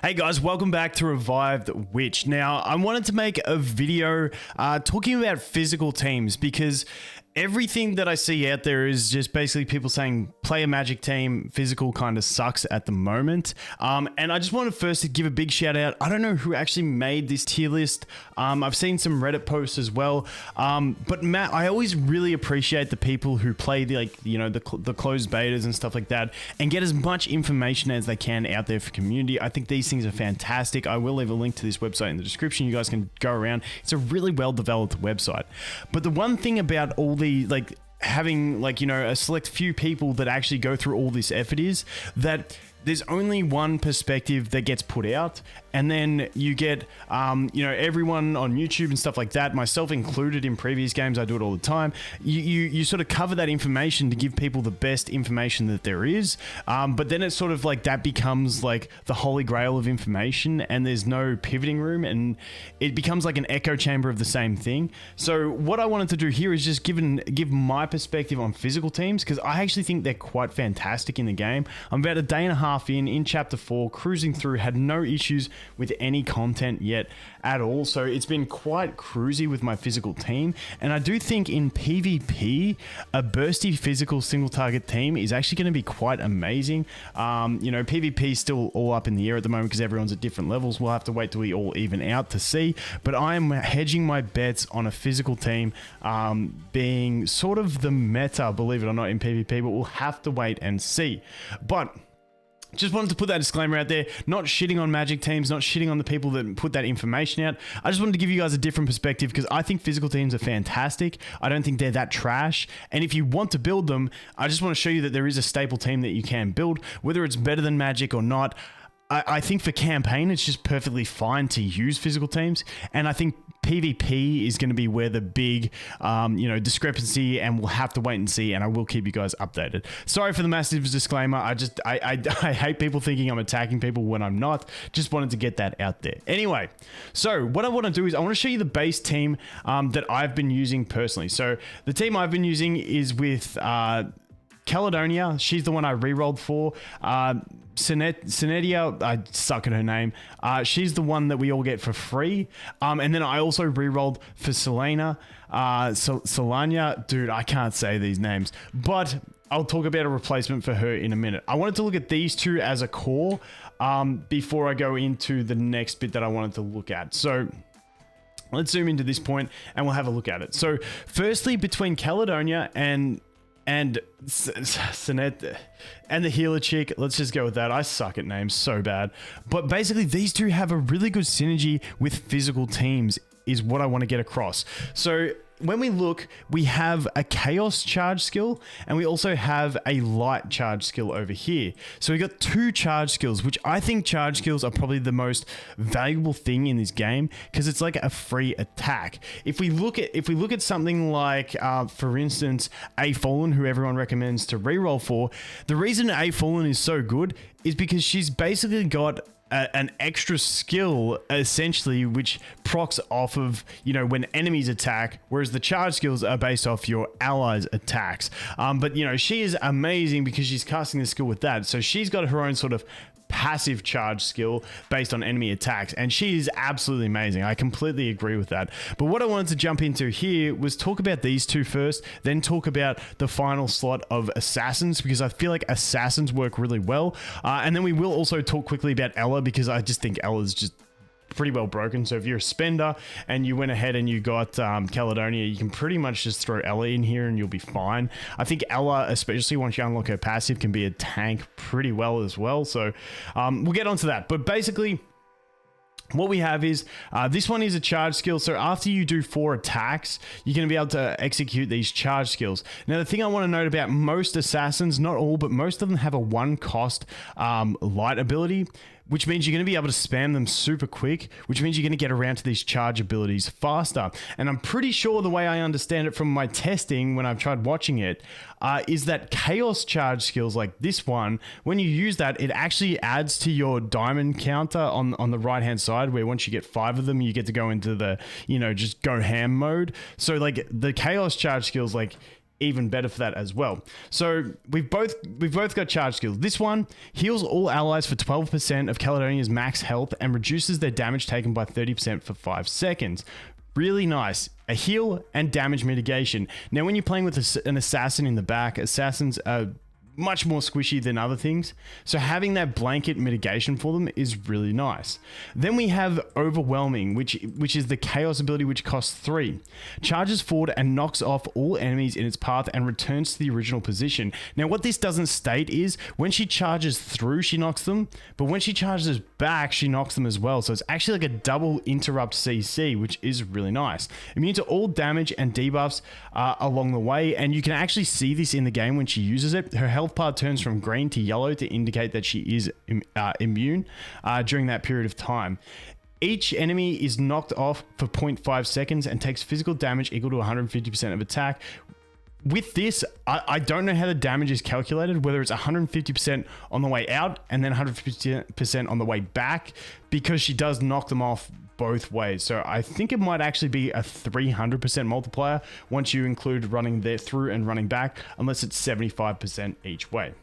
Hey guys, welcome back to Revived Witch. Now, I wanted to make a video talking about physical teams because everything that I see out there is just basically people saying play a magic team, physical kind of sucks at the moment. And I just wanted first to give a big shout out. I don't know who actually made this tier list. I've seen some Reddit posts as well. But Matt, I always really appreciate the people who play the closed betas and stuff like that and get as much information as they can out there for community. I think these things are fantastic. I will leave a link to this website in the description. You guys can go around. It's a really well developed website. But the one thing about all the having a select few people that actually go through all this effort is that there's only one perspective that gets put out, and then you get everyone on YouTube and stuff like that, myself included in previous games, I do it all the time. You sort of cover that information to give people the best information that there is, but then it's sort of like that becomes like the holy grail of information, and there's no pivoting room, and it becomes like an echo chamber of the same thing. So what I wanted to do here is just give my perspective on physical teams, because I actually think they're quite fantastic in the game. I'm about a day and a half in chapter 4, cruising through, had no issues with any content yet at all, so it's been quite cruisy with my physical team. And I do think in PvP a bursty physical single target team is actually going to be quite amazing. PvP is still all up in the air at the moment because everyone's at different levels. We'll have to wait till we all even out to see, but I am hedging my bets on a physical team being sort of the meta, believe it or not, in PvP, but we'll have to wait and see. But just wanted to put that disclaimer out there, not shitting on magic teams, not shitting on the people that put that information out. I just wanted to give you guys a different perspective because I think physical teams are fantastic. I don't think they're that trash. And if you want to build them, I just want to show you that there is a staple team that you can build, whether it's better than magic or not. I think for campaign, it's just perfectly fine to use physical teams. And I think PvP is going to be where the big, discrepancy, and we'll have to wait and see, and I will keep you guys updated. Sorry for the massive disclaimer. I hate people thinking I'm attacking people when I'm not. Just wanted to get that out there. Anyway, so what I want to do is I want to show you the base team that I've been using personally. So the team I've been using is with Caledonia. She's the one I rerolled for. Sinetia, I suck at her name. She's the one that we all get for free. And then I also rerolled for Selena. Solania, dude, I can't say these names, but I'll talk about a replacement for her in a minute. I wanted to look at these two as a core before I go into the next bit that I wanted to look at. So let's zoom into this point and we'll have a look at it. So firstly, between Caledonia and Sinet and the healer chick, let's just go with that. I suck at names so bad, but basically these two have a really good synergy with physical teams is what I want to get across. So when we look, we have a chaos charge skill and we also have a light charge skill over here. So we got two charge skills, which I think charge skills are probably the most valuable thing in this game because it's like a free attack. If we look at something like, for instance, A Fallen, who everyone recommends to reroll for, the reason A Fallen is so good is because she's basically got an extra skill essentially which procs off of when enemies attack, whereas the charge skills are based off your allies attacks. But she is amazing because she's casting the skill with that, so she's got her own sort of passive charge skill based on enemy attacks, and she is absolutely amazing. I completely agree with that. But what I wanted to jump into here was talk about these two first, then talk about the final slot of assassins, because I feel like assassins work really well, and then we will also talk quickly about Ella, because I just think Ella's just pretty well broken. So if you're a spender and you went ahead and you got Caledonia, you can pretty much just throw Ella in here and you'll be fine. I think Ella, especially once you unlock her passive, can be a tank pretty well as well. So we'll get onto that. But basically, what we have is this one is a charge skill. So after you do 4 attacks, you're going to be able to execute these charge skills. Now, the thing I want to note about most assassins, not all, but most of them have a 1 cost light ability, which means you're going to be able to spam them super quick, which means you're going to get around to these charge abilities faster. And I'm pretty sure the way I understand it from my testing when I've tried watching it is that chaos charge skills like this one, when you use that, it actually adds to your diamond counter on the right hand side, where once you get 5 of them, you get to go into the, just go ham mode. So like the chaos charge skills, like even better for that as well. So we've both got charge skills. This one heals all allies for 12% of Caledonia's max health and reduces their damage taken by 30% for 5 seconds. Really nice. A heal and damage mitigation. Now, when you're playing with an assassin in the back, assassins are much more squishy than other things. So having that blanket mitigation for them is really nice. Then we have Overwhelming, which is the Chaos ability, which costs 3. Charges forward and knocks off all enemies in its path and returns to the original position. Now, what this doesn't state is when she charges through, she knocks them, but when she charges back, she knocks them as well. So it's actually like a double interrupt CC, which is really nice. Immune to all damage and debuffs along the way, and you can actually see this in the game when she uses it. Her health bar turns from green to yellow to indicate that she is immune during that period of time. Each enemy is knocked off for 0.5 seconds and takes physical damage equal to 150% of attack. With this, I don't know how the damage is calculated, whether it's 150% on the way out and then 150% on the way back, because she does knock them off both ways. So I think it might actually be a 300% multiplier once you include running there through and running back, unless it's 75% each way.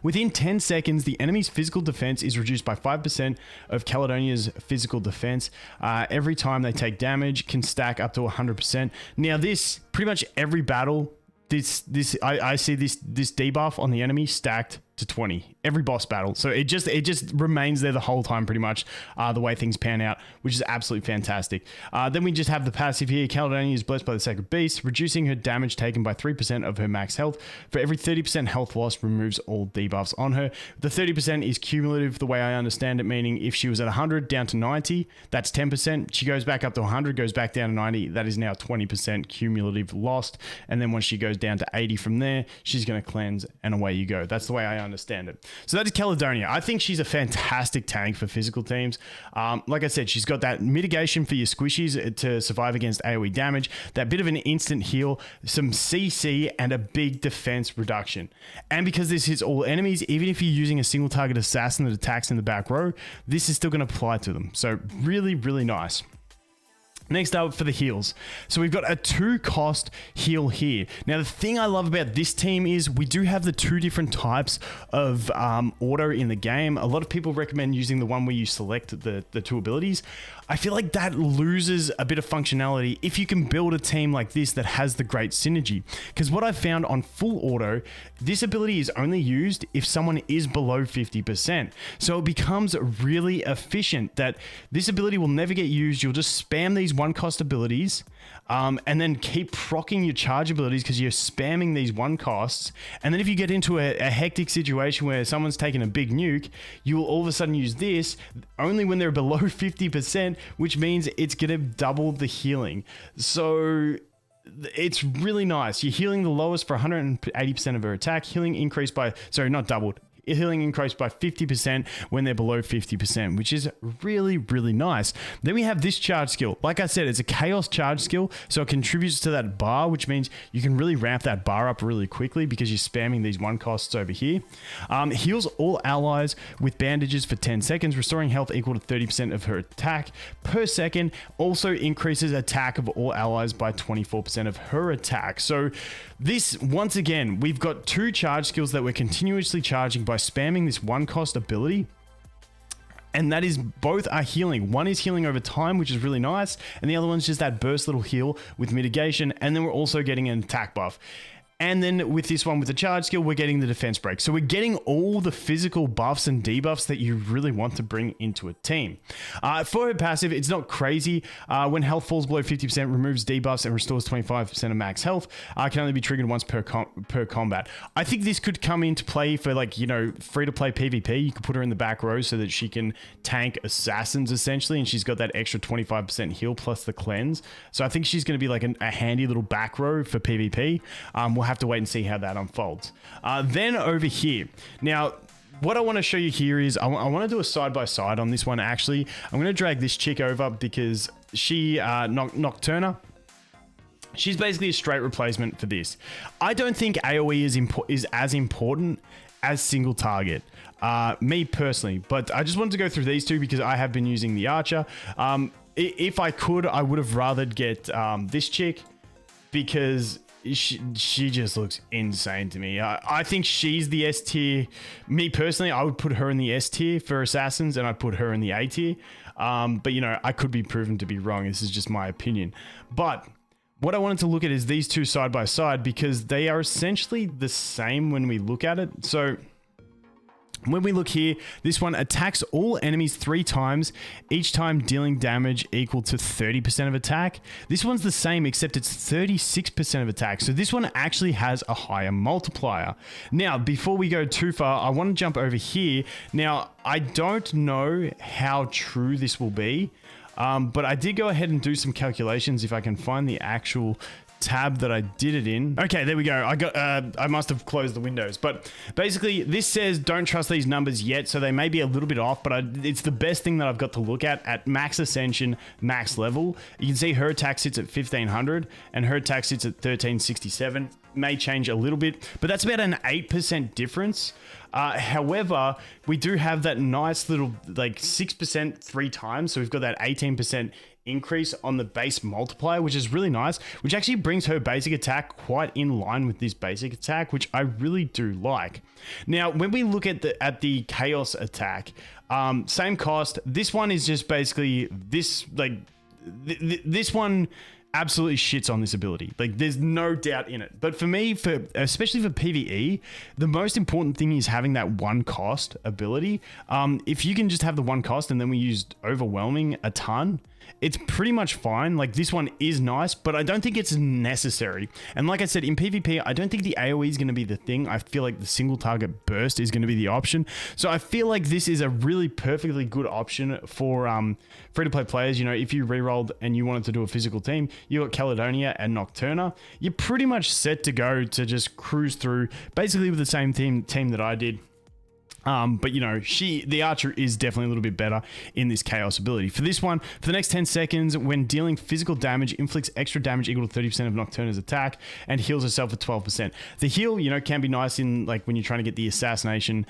Within 10 seconds, the enemy's physical defense is reduced by 5% of Caledonia's physical defense. Every time they take damage, can stack up to 100%. Now, this pretty much every battle, I see this debuff on the enemy stacked to 20 every boss battle. So it just remains there the whole time, pretty much, the way things pan out, which is absolutely fantastic. Then we just have the passive here. Caledonia is blessed by the Sacred Beast, reducing her damage taken by 3% of her max health. For every 30% health loss, removes all debuffs on her. The 30% is cumulative, the way I understand it, meaning if she was at 100 down to 90, that's 10%. She goes back up to 100, goes back down to 90, that is now 20% cumulative lost. And then once she goes down to 80 from there, she's going to cleanse, and away you go. That's the way I understand it. So that is Caledonia. I think she's a fantastic tank for physical teams. Like I said, she's got that mitigation for your squishies to survive against AoE damage, that bit of an instant heal, some CC, and a big defense reduction. And because this hits all enemies, even if you're using a single target assassin that attacks in the back row, this is still going to apply to them. So really, really nice. Next up for the heals. So we've got a 2-cost heal here. Now, the thing I love about this team is we do have the 2 different types of auto in the game. A lot of people recommend using the one where you select the 2 abilities. I feel like that loses a bit of functionality if you can build a team like this that has the great synergy. Because what I've found on full auto, this ability is only used if someone is below 50%. So it becomes really efficient that this ability will never get used. You'll just spam these 1-cost abilities and then keep proccing your charge abilities because you're spamming these 1-costs. And then if you get into a hectic situation where someone's taking a big nuke, you will all of a sudden use this only when they're below 50%, which means it's going to double the healing. So it's really nice. You're healing the lowest for 180% of her attack. Healing increased by, sorry, not doubled. Healing increased by 50% when they're below 50%, which is really, really nice. Then we have this charge skill. Like I said, it's a chaos charge skill, so it contributes to that bar, which means you can really ramp that bar up really quickly because you're spamming these 1-costs over here. Heals all allies with bandages for 10 seconds, restoring health equal to 30% of her attack per second. Also increases attack of all allies by 24% of her attack. So this, once again, we've got 2 charge skills that we're continuously charging by spamming this 1-cost ability, and that is both are healing. One is healing over time, which is really nice, and the other one's just that burst little heal with mitigation, and then we're also getting an attack buff. And then with this one, with the charge skill, we're getting the defense break. So we're getting all the physical buffs and debuffs that you really want to bring into a team. For her passive, it's not crazy. When health falls below 50%, removes debuffs and restores 25% of max health. Can only be triggered once per combat. I think this could come into play for, like, you know, free-to-play PvP. You could put her in the back row so that she can tank assassins, essentially, and she's got that extra 25% heal plus the cleanse. So I think she's going to be like a handy little back row for PvP. We'll have to wait and see how that unfolds. Then over here, now what I want to show you here is I want to do a side-by-side on this one. Actually, I'm going to drag this chick over because she Nocturna, she's basically a straight replacement for this. I don't think AoE is as important as single target, me personally, but I just wanted to go through these 2 because I have been using the Archer. If I could, I would have rathered get this chick, because she just looks insane to me. I think she's the S tier. Me personally, I would put her in the S tier for assassins, and I'd put her in the A tier. But you know, I could be proven to be wrong. This is just my opinion. But what I wanted to look at is these two side by side, because they are essentially the same when we look at it. So when we look here, this one attacks all enemies 3 times, each time dealing damage equal to 30% of attack. This one's the same, except it's 36% of attack. So this one actually has a higher multiplier. Now, before we go too far, I want to jump over here. Now, I don't know how true this will be, but I did go ahead and do some calculations if I can find the actual tab that I did it in. Okay, there we go. I must have closed the windows, but basically this says don't trust these numbers yet, so they may be a little bit off, but it's the best thing that I've got to look at max ascension, max level. You can see her attack sits at 1500 and her attack sits at 1367. May change a little bit, but that's about an 8% difference. However, we do have that nice little like 6% 3 times, so we've got that 18% increase on the base multiplier, which is really nice, which actually brings her basic attack quite in line with this basic attack, which I really do like. Now, when we look at the chaos attack, same cost. This one is just basically this, like this one absolutely shits on this ability. Like, there's no doubt in it. But for me, especially for PvE, the most important thing is having that one cost ability. If you can just have the one cost and then we used overwhelming a ton, it's pretty much fine. Like, this one is nice, but I don't think it's necessary. And like I said, in PvP, I don't think the AoE is going to be the thing. I feel like the single target burst is going to be the option. So I feel like this is a really perfectly good option for free-to-play players. You know, if you rerolled and you wanted to do a physical team, you got Caledonia and Nocturna, you're pretty much set to go to just cruise through basically with the same team that I did. But you know, the archer is definitely a little bit better in this chaos ability. For this one, for the next 10 seconds, when dealing physical damage, inflicts extra damage equal to 30% of Nocturna's attack and heals herself for 12%. The heal, you know, can be nice in like when you're trying to get the assassin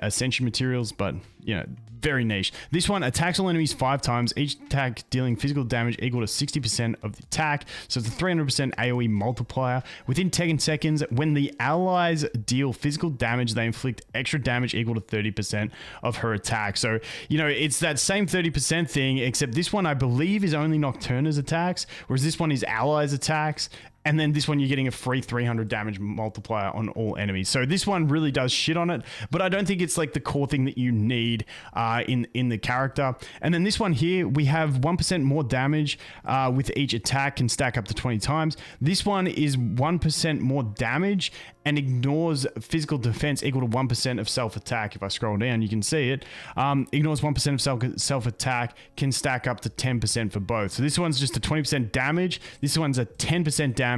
ascension materials, but you know, very niche. This one attacks all enemies 5 times, each attack dealing physical damage equal to 60% of the attack. So it's a 300% AoE multiplier. Within 10 seconds, when the allies deal physical damage, they inflict extra damage equal to 30% of her attack. So, you know, it's that same 30% thing, except this one I believe is only Nocturna's attacks, whereas this one is allies attacks. And then this one, you're getting a free 300 damage multiplier on all enemies. So this one really does shit on it, but I don't think it's like the core thing that you need in the character. And then this one here, we have 1% more damage with each attack, can stack up to 20 times. This one is 1% more damage and ignores physical defense equal to 1% of self-attack. If I scroll down, you can see it. Ignores 1% of self-attack, can stack up to 10% for both. So this one's just a 20% damage. This one's a 10% damage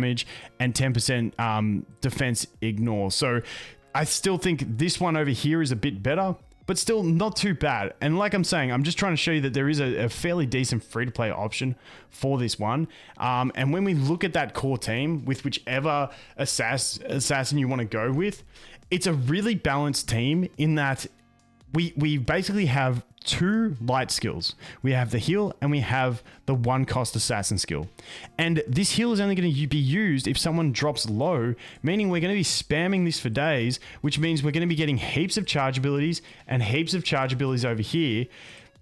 and 10% defense ignore. So I still think this one over here is a bit better, but still not too bad. And like I'm saying, I'm just trying to show you that there is a fairly decent free-to-play option for this one. And when we look at that core team with whichever assassin you want to go with, it's a really balanced team in that we basically have 2 light skills. We have the heal and we have the 1 cost assassin skill. And this heal is only going to be used if someone drops low, meaning we're going to be spamming this for days, which means we're going to be getting heaps of charge abilities and heaps of charge abilities over here,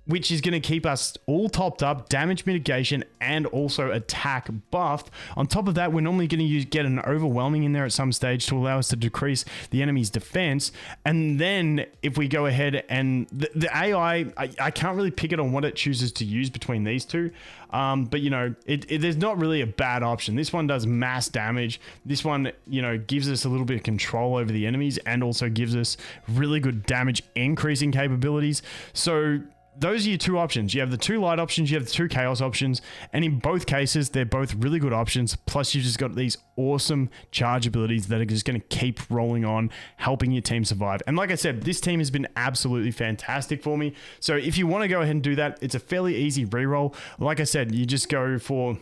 which is going to keep us all topped up, damage mitigation, and also attack buffed. On top of that, we're normally going to get an overwhelming in there at some stage to allow us to decrease the enemy's defense. And then if we go ahead and the AI, I can't really pick it on what it chooses to use between these two. But you know, there's not really a bad option. This one does mass damage. This one, you know, gives us a little bit of control over the enemies and also gives us really good damage increasing capabilities. So those are your 2 options. You have the 2 light options, you have the 2 chaos options, and in both cases, they're both really good options. Plus, you've just got these awesome charge abilities that are just going to keep rolling on, helping your team survive. And like I said, this team has been absolutely fantastic for me. So if you want to go ahead and do that, it's a fairly easy reroll. Like I said, you just go for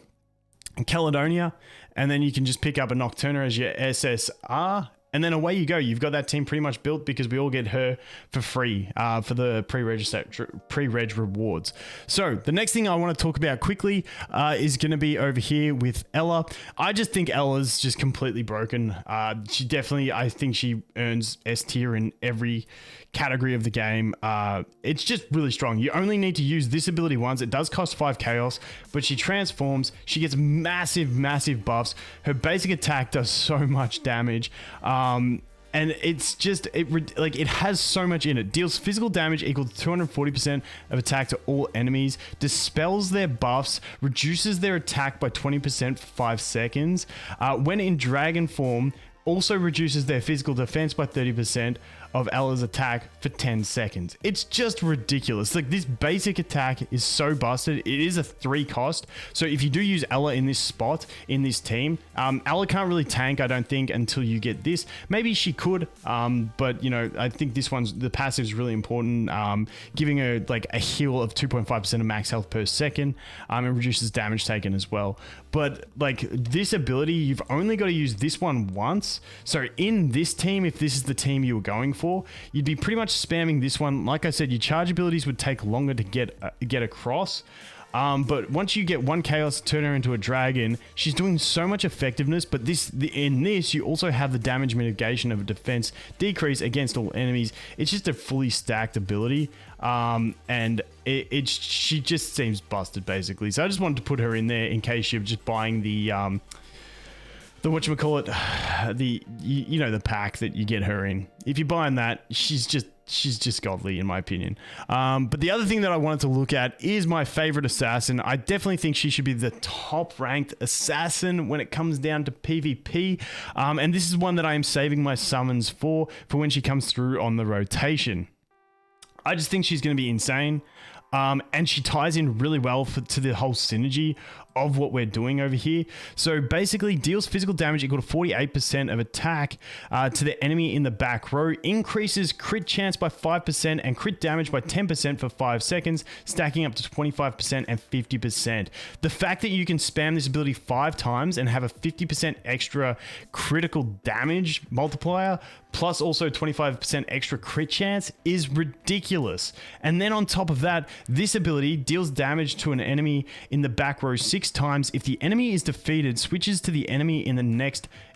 Caledonia, and then you can just pick up a Nocturna as your SSR, And then away you go. You've got that team pretty much built because we all get her for free for the pre-reg rewards. So the next thing I want to talk about quickly is going to be over here with Ella. I just think Ella's just completely broken. She definitely, I think she earns S tier in every category of the game. It's just really strong. You only need to use this ability once. It does cost 5 chaos, but she transforms. She gets massive buffs. Her basic attack does so much damage. And it's just, it has so much in it. Deals physical damage equal to 240% of attack to all enemies. Dispels their buffs. Reduces their attack by 20% for 5 seconds. When in dragon form, also reduces their physical defense by 30% of Ella's attack for 10 seconds. It's just ridiculous. Like, this basic attack is so busted. It is a 3 cost. So if you do use Ella in this spot, in this team, Ella can't really tank, I don't think, until you get this. Maybe she could, but you know, I think this one's, the passive is really important. Giving her like a heal of 2.5% of max health per second, and reduces damage taken as well. But like, this ability, you've only got to use this one once. So in this team, if this is the team you were going for, you'd be pretty much spamming this one. Like I said, your charge abilities would take longer to get across. But once you get 1 chaos, turn her into a dragon, she's doing so much effectiveness. But in this, you also have the damage mitigation of a defense decrease against all enemies. It's just a fully stacked ability. And she just seems busted, basically. So I just wanted to put her in there in case you're just buying the whatchamacallit, the pack that you get her in. If you're buying that, she's just godly, in my opinion. But the other thing that I wanted to look at is my favorite assassin. I definitely think she should be the top ranked assassin when it comes down to PvP. And this is one that I am saving my summons for when she comes through on the rotation. I just think she's going to be insane. And she ties in really well to the whole synergy of what we're doing over here. So basically, deals physical damage equal to 48% of attack to the enemy in the back row, increases crit chance by 5% and crit damage by 10% for 5 seconds, stacking up to 25% and 50%. The fact that you can spam this ability 5 times and have a 50% extra critical damage multiplier, plus also 25% extra crit chance, is ridiculous. And then on top of that, this ability deals damage to an enemy in the back row 6 times. If the enemy is defeated, switches to the enemy in the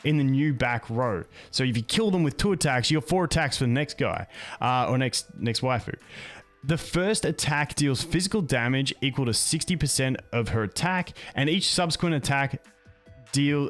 new back row. So if you kill them with 2 attacks, you have 4 attacks for the next guy, or next waifu. The first attack deals physical damage equal to 60% of her attack, and each subsequent attack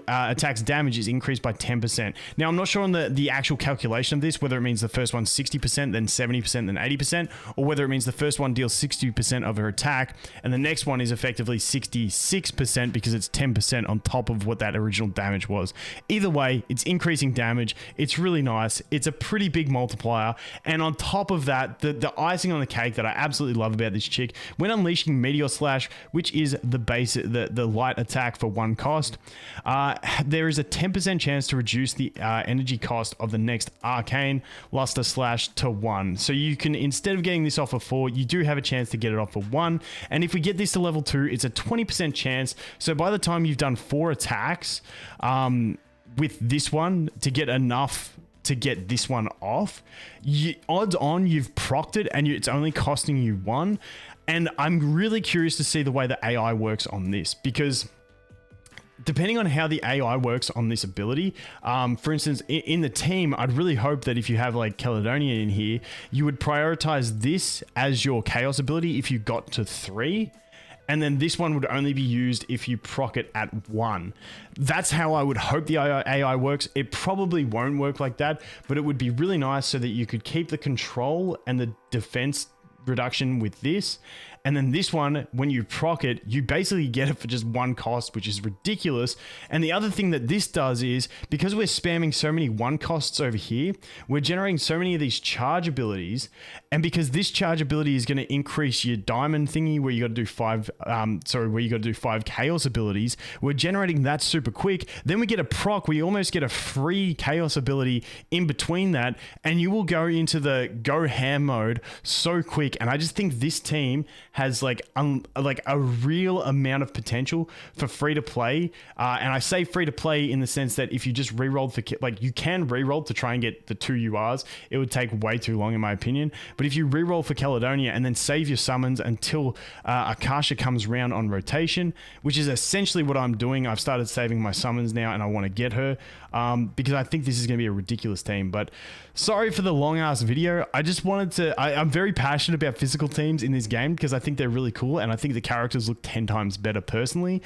attacks damage is increased by 10%. Now, I'm not sure on the actual calculation of this, whether it means the first one's 60%, then 70%, then 80%, or whether it means the first one deals 60% of her attack, and the next one is effectively 66% because it's 10% on top of what that original damage was. Either way, it's increasing damage. It's really nice. It's a pretty big multiplier. And on top of that, the icing on the cake that I absolutely love about this chick, when unleashing Meteor Slash, which is the light attack for 1 cost, there is a 10% chance to reduce the energy cost of the next Arcane Luster Slash to 1. So you can, instead of getting this off of 4, you do have a chance to get it off of 1. And if we get this to level 2, it's a 20% chance. So by the time you've done 4 attacks with this one to get enough to get this one off, odds on you've procced it and it's only costing you 1. And I'm really curious to see the way the AI works on this, because depending on how the AI works on this ability, for instance, in the team, I'd really hope that if you have like Caledonia in here, you would prioritize this as your Chaos ability if you got to 3. And then this one would only be used if you proc it at 1. That's how I would hope the AI works. It probably won't work like that, but it would be really nice so that you could keep the control and the defense reduction with this. And then this one, when you proc it, you basically get it for just 1 cost, which is ridiculous. And the other thing that this does is, because we're spamming so many 1 costs over here, we're generating so many of these charge abilities. And because this charge ability is going to increase your diamond thingy where you got to do 5 chaos abilities, we're generating that super quick. Then we get a proc where you almost get a free chaos ability in between that, and you will go into the go ham mode so quick. And I just think this team has like a real amount of potential for free to play. And I say free to play in the sense that if you just rerolled for like you can reroll to try and get the 2 URs, it would take way too long in my opinion. But if you reroll for Caledonia and then save your summons until Akasha comes round on rotation, which is essentially what I'm doing. I've started saving my summons now and I want to get her because I think this is going to be a ridiculous team. But sorry for the long ass video. I just wanted to, I'm very passionate about physical teams in this game because I think they're really cool and I think the characters look 10 times better personally.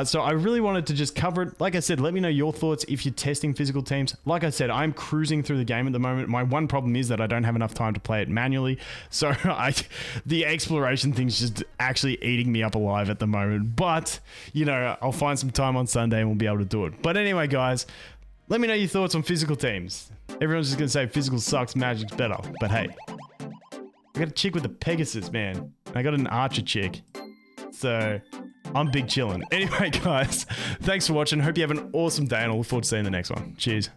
So I really wanted to just cover it. Like I said, let me know your thoughts if you're testing physical teams. Like I said, I'm cruising through the game at the moment. My one problem is that I don't have enough time to play it manually. So the exploration thing's just actually eating me up alive at the moment. But, you know, I'll find some time on Sunday and we'll be able to do it. But anyway, guys, let me know your thoughts on physical teams. Everyone's just going to say physical sucks, magic's better. But hey, I got a chick with a Pegasus, man. I got an archer chick. So I'm big chillin'. Anyway, guys, thanks for watching. Hope you have an awesome day and I look forward to seeing the next one. Cheers.